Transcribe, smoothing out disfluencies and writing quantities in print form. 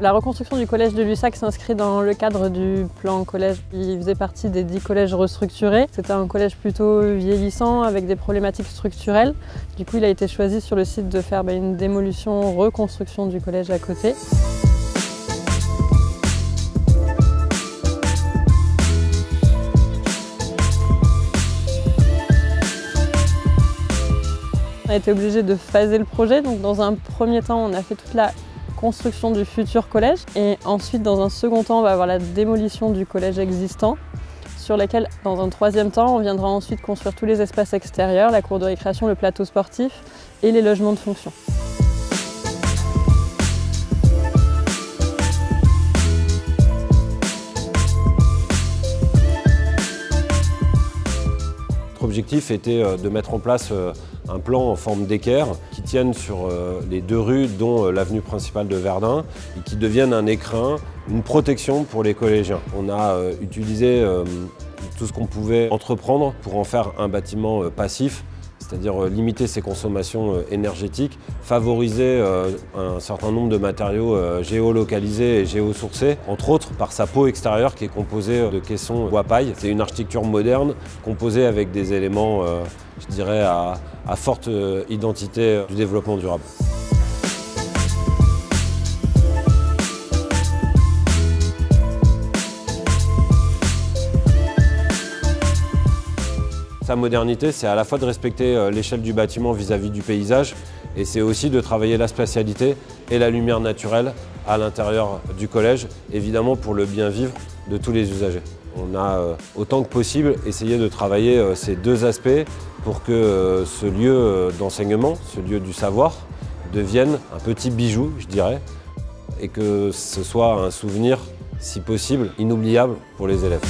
La reconstruction du collège de Lussac s'inscrit dans le cadre du plan collège. Il faisait partie des 10 collèges restructurés. C'était un collège plutôt vieillissant avec des problématiques structurelles. Du coup, il a été choisi sur le site de faire une démolition-reconstruction du collège à côté. On a été obligé de phaser le projet. Donc, dans un premier temps, on a fait toute la construction du futur collège et ensuite dans un second temps on va avoir la démolition du collège existant sur laquelle dans un troisième temps on viendra ensuite construire tous les espaces extérieurs, la cour de récréation, le plateau sportif et les logements de fonction. L'objectif était de mettre en place un plan en forme d'équerre qui tienne sur les 2 rues, dont l'avenue principale de Verdun, et qui devienne un écrin, une protection pour les collégiens. On a utilisé tout ce qu'on pouvait entreprendre pour en faire un bâtiment passif, c'est-à-dire limiter ses consommations énergétiques, favoriser un certain nombre de matériaux géolocalisés et géosourcés, entre autres par sa peau extérieure qui est composée de caissons bois paille. C'est une architecture moderne composée avec des éléments, je dirais, à forte identité du développement durable. Sa modernité, c'est à la fois de respecter l'échelle du bâtiment vis-à-vis du paysage et c'est aussi de travailler la spatialité et la lumière naturelle à l'intérieur du collège, évidemment pour le bien vivre de tous les usagers. On a autant que possible essayé de travailler ces 2 aspects pour que ce lieu d'enseignement, ce lieu du savoir, devienne un petit bijou, je dirais, et que ce soit un souvenir, si possible, inoubliable pour les élèves.